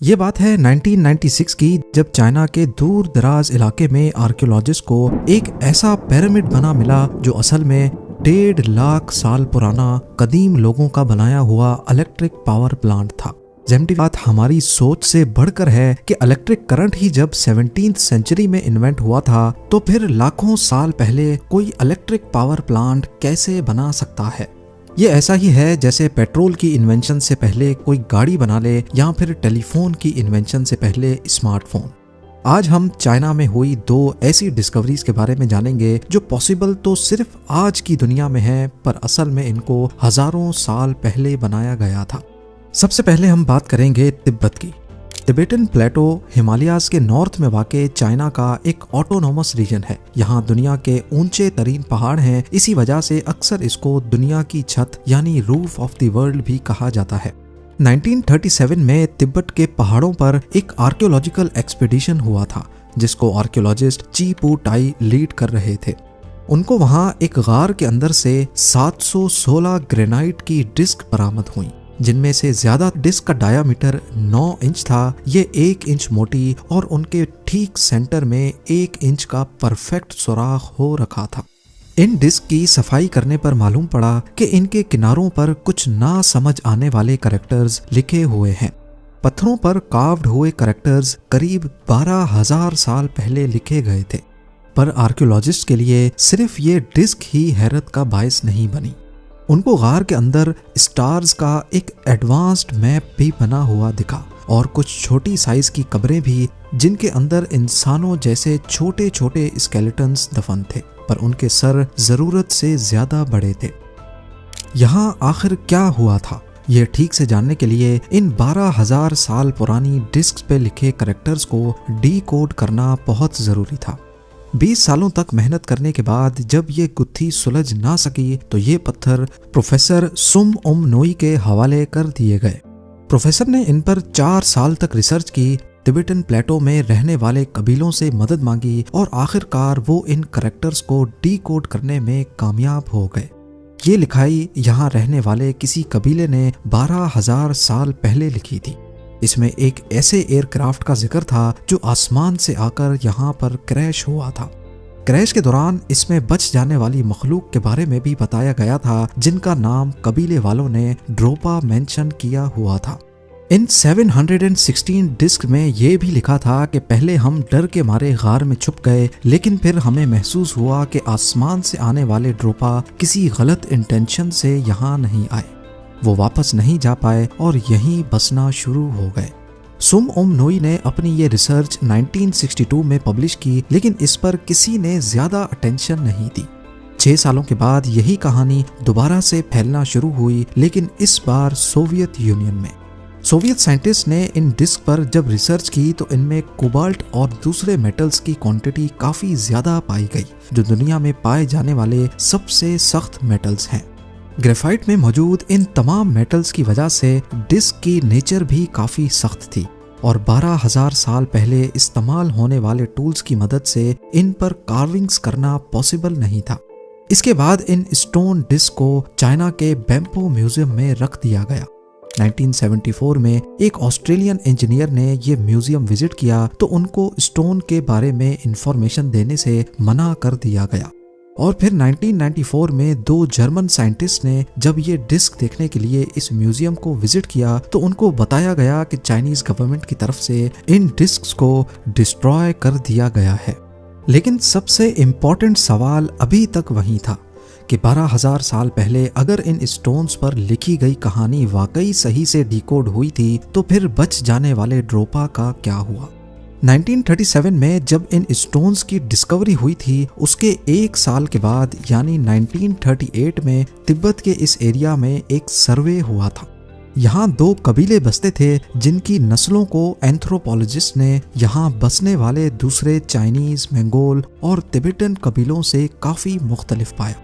ये बात है 1996 की, जब चाइना के दूर दराज इलाके में आर्कियोलॉजिस्ट को एक ऐसा पिरामिड बना मिला जो असल में 1.5 लाख साल पुराना कदीम लोगों का बनाया हुआ इलेक्ट्रिक पावर प्लांट था। जेमटी बात हमारी सोच से बढ़कर है कि इलेक्ट्रिक करंट ही जब 17th सेंचुरी में इन्वेंट हुआ था, तो फिर लाखों साल पहले कोई इलेक्ट्रिक पावर प्लांट कैसे बना सकता है। ये ऐसा ही है जैसे पेट्रोल की इन्वेंशन से पहले कोई गाड़ी बना ले या फिर टेलीफोन की इन्वेंशन से पहले स्मार्टफोन। आज हम चाइना में हुई 2 ऐसी डिस्कवरीज के बारे में जानेंगे जो पॉसिबल तो सिर्फ आज की दुनिया में है, पर असल में इनको हजारों साल पहले बनाया गया था। सबसे पहले हम बात करेंगे तिब्बत की। तिबेटन प्लेटो हिमालयाज के नॉर्थ में वाक़े चाइना का एक ऑटोनोमस रीजन है। यहाँ दुनिया के ऊंचे तरीन पहाड़ हैं, इसी वजह से अक्सर इसको दुनिया की छत यानी रूफ ऑफ द वर्ल्ड भी कहा जाता है। 1937 में तिब्बत के पहाड़ों पर एक आर्कियोलॉजिकल एक्सपीडिशन हुआ था, जिसको आर्कियोलॉजिस्ट ची पू टाई लीड कर रहे थे। उनको वहाँ एक गार के अंदर से 716 ग्रेनाइट की डिस्क बरामद हुई, जिनमें से ज्यादा डिस्क का डायामीटर 9 इंच था। ये 1 इंच मोटी और उनके ठीक सेंटर में 1 इंच का परफेक्ट सुराख हो रखा था। इन डिस्क की सफाई करने पर मालूम पड़ा कि इनके किनारों पर कुछ ना समझ आने वाले कैरेक्टर्स लिखे हुए हैं। पत्थरों पर कार्व्ड हुए कैरेक्टर्स करीब 12,000 साल पहले लिखे गए थे, पर आर्कियोलॉजिस्ट के लिए सिर्फ ये डिस्क ही हैरत का बायस नहीं बनी। उनको गार के अंदर स्टार्स का एक एडवांस्ड मैप भी बना हुआ दिखा और कुछ छोटी साइज की कब्रें भी, जिनके अंदर इंसानों जैसे छोटे छोटे स्केलेटन्स दफन थे, पर उनके सर जरूरत से ज्यादा बड़े थे। यहाँ आखिर क्या हुआ था, ये ठीक से जानने के लिए इन 12,000 साल पुरानी डिस्क पे लिखे कैरेक्टर्स को डीकोड करना बहुत जरूरी था। 20 सालों तक मेहनत करने के बाद जब ये गुत्थी सुलझ ना सकी, तो ये पत्थर प्रोफेसर सुम ओम नोई के हवाले कर दिए गए। प्रोफेसर ने इन पर 4 साल तक रिसर्च की, तिबेटन प्लेटो में रहने वाले कबीलों से मदद मांगी और आखिरकार वो इन कैरेक्टर्स को डीकोड करने में कामयाब हो गए। ये लिखाई यहाँ रहने वाले किसी कबीले ने 12,000 साल पहले लिखी थी। इसमें एक ऐसे एयरक्राफ्ट का जिक्र था जो आसमान से आकर यहाँ पर क्रैश हुआ था। क्रैश के दौरान इसमें बच जाने वाली मखलूक के बारे में भी बताया गया था, जिनका नाम कबीले वालों ने ड्रोपा मेंशन किया हुआ था। इन 716 डिस्क में ये भी लिखा था कि पहले हम डर के मारे गार में छुप गए, लेकिन फिर हमें महसूस हुआ कि आसमान से आने वाले ड्रोपा किसी गलत इंटेंशन से यहाँ नहीं आए। वो वापस नहीं जा पाए और यहीं बसना शुरू हो गए। सुम ओम नोई ने अपनी ये रिसर्च 1962 में पब्लिश की, लेकिन इस पर किसी ने ज्यादा अटेंशन नहीं दी। 6 सालों के बाद यही कहानी दोबारा से फैलना शुरू हुई, लेकिन इस बार सोवियत यूनियन में। सोवियत साइंटिस्ट ने इन डिस्क पर जब रिसर्च की तो इनमें कोबाल्ट और दूसरे मेटल्स की क्वांटिटी काफी ज्यादा पाई गई, जो दुनिया में पाए जाने वाले सबसे सख्त मेटल्स हैं। ग्रेफाइट में मौजूद इन तमाम मेटल्स की वजह से डिस्क की नेचर भी काफी सख्त थी और 12,000 साल पहले इस्तेमाल होने वाले टूल्स की मदद से इन पर कार्विंग्स करना पॉसिबल नहीं था। इसके बाद इन स्टोन डिस्क को चाइना के बैम्पो म्यूजियम में रख दिया गया। 1974 में एक ऑस्ट्रेलियन इंजीनियर ने ये म्यूजियम विजिट किया तो उनको स्टोन के बारे में इंफॉर्मेशन देने से मना कर दिया गया। और फिर 1994 में 2 जर्मन साइंटिस्ट ने जब ये डिस्क देखने के लिए इस म्यूजियम को विजिट किया तो उनको बताया गया कि चाइनीज गवर्नमेंट की तरफ से इन डिस्क्स को डिस्ट्रॉय कर दिया गया है। लेकिन सबसे इम्पोर्टेंट सवाल अभी तक वही था कि 12,000 साल पहले अगर इन स्टोन्स पर लिखी गई कहानी वाकई सही से डिकोड हुई थी, तो फिर बच जाने वाले ड्रोपा का क्या हुआ। 1937 में जब इन स्टोन्स की डिस्कवरी हुई थी, उसके 1 साल के बाद यानी 1938 में तिब्बत के इस एरिया में एक सर्वे हुआ था। यहाँ 2 कबीले बसते थे, जिनकी नस्लों को एंथ्रोपोलॉजिस्ट ने यहाँ बसने वाले दूसरे चाइनीज, मंगोल और तिबेटन कबीलों से काफी मुख्तलिफ पाया।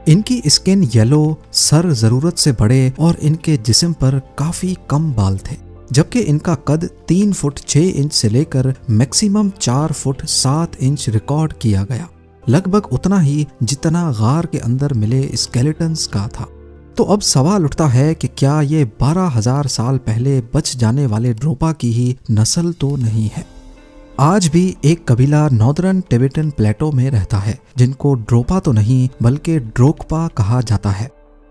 इनकी स्किन येलो, सर जरूरत से बड़े और इनके जिस्म पर काफी कम बाल थे, जबकि इनका कद 3 फुट 6 इंच से लेकर मैक्सिमम 4 फुट 7 इंच रिकॉर्ड किया गया, लगभग उतना ही जितना गार के अंदर मिले स्केलेटन्स का था। तो अब सवाल उठता है कि क्या ये 12,000 साल पहले बच जाने वाले ड्रोपा की ही नस्ल तो नहीं है। आज भी एक कबीला नॉर्दर्न टिबेटन प्लेटो में रहता है जिनको ड्रोपा तो नहीं बल्कि ड्रोकपा कहा जाता है,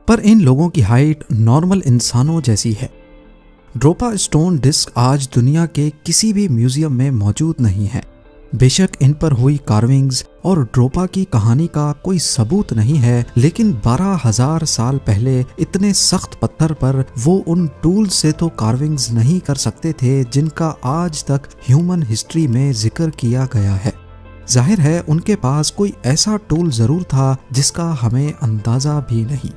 पर इन लोगों की हाइट नॉर्मल इंसानों जैसी है। ड्रोपा स्टोन डिस्क आज दुनिया के किसी भी म्यूजियम में मौजूद नहीं है। बेशक इन पर हुई कार्विंग्स और ड्रोपा की कहानी का कोई सबूत नहीं है, लेकिन 12,000 साल पहले इतने सख्त पत्थर पर वो उन टूल्स से तो कार्विंग्स नहीं कर सकते थे जिनका आज तक ह्यूमन हिस्ट्री में जिक्र किया गया है। जाहिर है उनके पास कोई ऐसा टूल जरूर था जिसका हमें अंदाजा भी नहीं।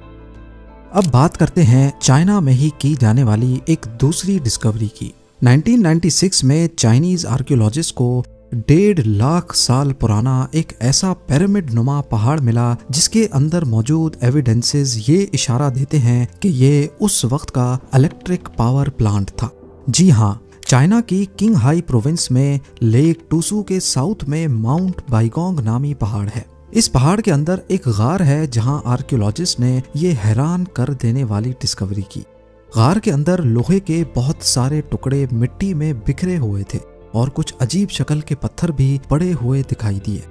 अब बात करते हैं चाइना में ही की जाने वाली एक दूसरी डिस्कवरी की। 1996 में चाइनीज आर्कियोलॉजिस्ट को 1.5 लाख साल पुराना एक ऐसा पिरामिड नुमा पहाड़ मिला जिसके अंदर मौजूद एविडेंसेस ये इशारा देते हैं कि ये उस वक्त का इलेक्ट्रिक पावर प्लांट था। जी हाँ, चाइना की किंगहाई प्रोविंस में लेक टूसू के साउथ में माउंट बाइगोंग नामी पहाड़ है। इस पहाड़ के अंदर एक गार है जहां आर्कियोलॉजिस्ट ने ये हैरान कर देने वाली डिस्कवरी की। गार के अंदर लोहे के बहुत सारे टुकड़े मिट्टी में बिखरे हुए थे और कुछ अजीब शक्ल के पत्थर भी पड़े हुए दिखाई दिए।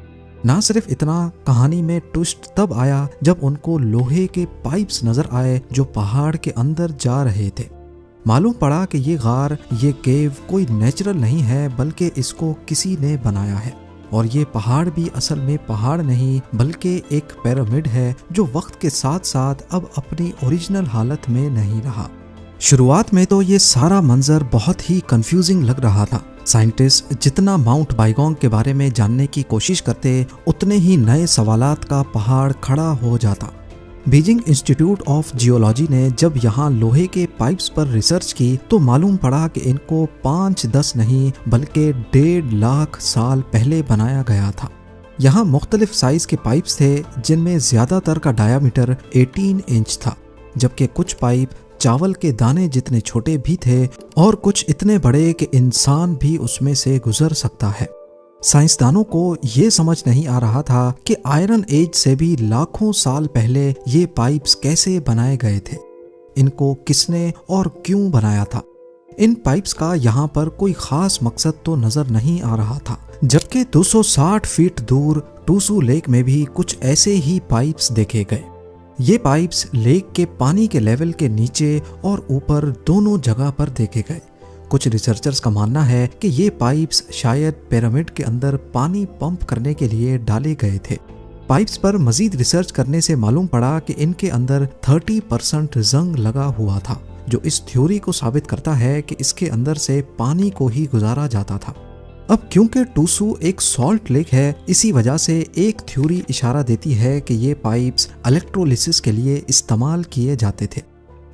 ना सिर्फ इतना, कहानी में ट्विस्ट तब आया जब उनको लोहे के पाइप्स नजर आए जो पहाड़ के अंदर जा रहे थे। मालूम पड़ा कि ये गार, ये केव कोई नेचुरल नहीं है बल्कि इसको किसी ने बनाया है, और ये पहाड़ भी असल में पहाड़ नहीं बल्कि एक पिरामिड है जो वक्त के साथ साथ अब अपनी ओरिजिनल हालत में नहीं रहा। शुरुआत में तो ये सारा मंजर बहुत ही कंफ्यूजिंग लग रहा था। साइंटिस्ट जितना माउंट बाइगोंग के बारे में जानने की कोशिश करते उतने ही नए सवालात का पहाड़ खड़ा हो जाता। बीजिंग इंस्टीट्यूट ऑफ जियोलॉजी ने जब यहाँ लोहे के पाइप्स पर रिसर्च की तो मालूम पड़ा कि इनको 5-10 नहीं बल्कि 1.5 लाख साल पहले बनाया गया था। यहाँ मुख्तलिफ साइज के पाइप्स थे जिनमें ज्यादातर का डायामीटर 18 इंच था, जबकि कुछ पाइप चावल के दाने जितने छोटे भी थे और कुछ इतने बड़े कि इंसान भी उसमें से गुजर सकता है। साइंसदानों को ये समझ नहीं आ रहा था कि आयरन एज से भी लाखों साल पहले ये पाइप्स कैसे बनाए गए थे, इनको किसने और क्यों बनाया था। इन पाइप्स का यहाँ पर कोई खास मकसद तो नजर नहीं आ रहा था, जबकि 260 फीट दूर टूसू लेक में भी कुछ ऐसे ही पाइप्स देखे गए। ये पाइप्स लेक के पानी के लेवल के नीचे और ऊपर दोनों जगह पर देखे गए। कुछ रिसर्चर्स का मानना है कि ये पाइप्स शायद पिरामिड के अंदर पानी पंप करने के लिए डाले गए थे। पाइप्स पर मजीद रिसर्च करने से मालूम पड़ा कि इनके अंदर 30% जंग लगा हुआ था, जो इस थ्योरी को साबित करता है कि इसके अंदर से पानी को ही गुजारा जाता था। अब क्योंकि टूसू एक सॉल्ट लेक है, इसी वजह से एक थ्योरी इशारा देती है कि ये पाइप्स इलेक्ट्रोलिसिस के लिए इस्तेमाल किए जाते थे।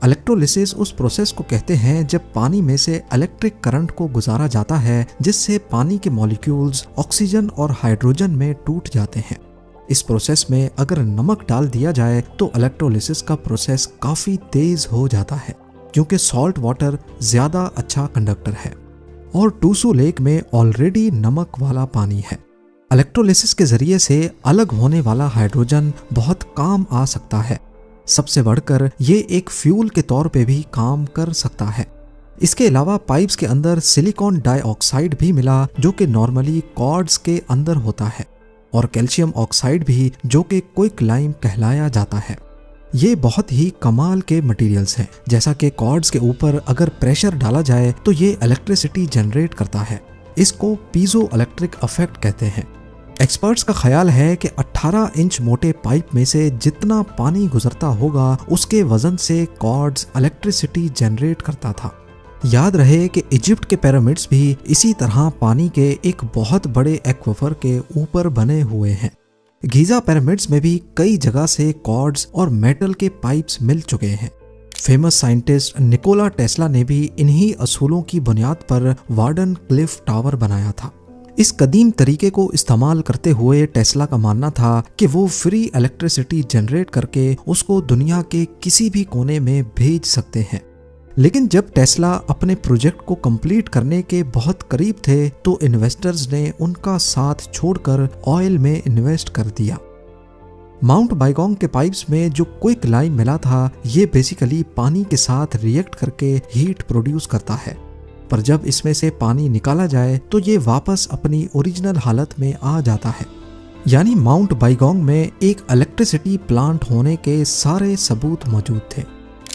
इलेक्ट्रोलिसिस उस प्रोसेस को कहते हैं जब पानी में से इलेक्ट्रिक करंट को गुजारा जाता है, जिससे पानी के मॉलिक्यूल्स ऑक्सीजन और हाइड्रोजन में टूट जाते हैं। इस प्रोसेस में अगर नमक डाल दिया जाए तो इलेक्ट्रोलिसिस का प्रोसेस काफी तेज हो जाता है, क्योंकि सॉल्ट वाटर ज्यादा अच्छा कंडक्टर है और टूसू लेक में ऑलरेडी नमक वाला पानी है। इलेक्ट्रोलिसिस के जरिए से अलग होने वाला हाइड्रोजन बहुत काम आ सकता है। सबसे बढ़कर ये एक फ्यूल के तौर पे भी काम कर सकता है। इसके अलावा पाइप्स के अंदर सिलिकॉन डाइऑक्साइड भी मिला जो कि नॉर्मली कॉर्ड्स के अंदर होता है, और कैल्शियम ऑक्साइड भी जो कि क्विक लाइम कहलाया जाता है। ये बहुत ही कमाल के मटेरियल्स हैं। जैसा कि कॉर्ड्स के ऊपर अगर प्रेशर डाला जाए तो ये इलेक्ट्रिसिटी जनरेट करता है। इसको पीजो इलेक्ट्रिक इफेक्ट कहते हैं। एक्सपर्ट्स का ख्याल है कि 18 इंच मोटे पाइप में से जितना पानी गुजरता होगा उसके वजन से कॉर्ड्स इलेक्ट्रिसिटी जनरेट करता था। याद रहे कि इजिप्ट के पिरामिड्स भी इसी तरह पानी के एक बहुत बड़े एक्वाफर के ऊपर बने हुए हैं। गीजा पिरामिड्स में भी कई जगह से कॉर्ड्स और मेटल के पाइप्स मिल चुके हैं। फेमस साइंटिस्ट निकोला टेस्ला ने भी इन्हीं असूलों की बुनियाद पर वार्डन क्लिफ टावर बनाया था। इस कदीम तरीके को इस्तेमाल करते हुए टेस्ला का मानना था कि वो फ्री इलेक्ट्रिसिटी जनरेट करके उसको दुनिया के किसी भी कोने में भेज सकते हैं। लेकिन जब टेस्ला अपने प्रोजेक्ट को कंप्लीट करने के बहुत करीब थे तो इन्वेस्टर्स ने उनका साथ छोड़कर ऑयल में इन्वेस्ट कर दिया। माउंट बाइगोंग के पाइप्स में जो क्विक लाइम मिला था, ये बेसिकली पानी के साथ रिएक्ट करके हीट प्रोड्यूस करता है, पर जब इसमें से पानी निकाला जाए तो ये वापस अपनी ओरिजिनल हालत में आ जाता है। यानी माउंट बाइगोंग में एक इलेक्ट्रिसिटी प्लांट होने के सारे सबूत मौजूद थे।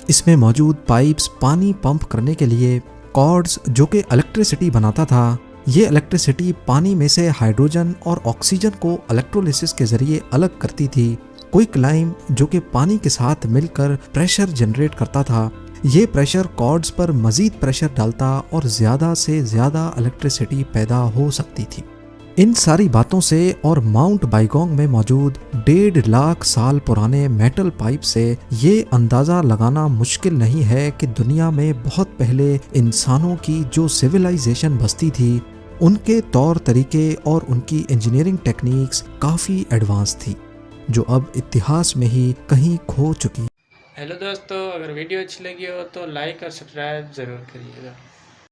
इसमें मौजूद पाइप्स पानी पंप करने के लिए, कॉर्ड्स जो कि इलेक्ट्रिसिटी बनाता था, ये इलेक्ट्रिसिटी पानी में से हाइड्रोजन और ऑक्सीजन को इलेक्ट्रोलिसिस के जरिए अलग करती थी, क्विक लाइम जो कि पानी के साथ मिलकर प्रेशर जनरेट करता था, ये प्रेशर कॉर्ड्स पर मजीद प्रेशर डालता और ज्यादा से ज्यादा इलेक्ट्रिसिटी पैदा हो सकती थी। इन सारी बातों से और माउंट बाइगोंग में मौजूद 1.5 लाख साल पुराने मेटल पाइप से ये अंदाज़ा लगाना मुश्किल नहीं है कि दुनिया में बहुत पहले इंसानों की जो सिविलाइजेशन बसती थी, उनके तौर तरीके और उनकी इंजीनियरिंग टेक्निक्स काफ़ी एडवांस थी, जो अब इतिहास में ही कहीं खो चुकी। हेलो दोस्तों, अगर वीडियो अच्छी लगी हो तो लाइक और सब्सक्राइब ज़रूर करिएगा।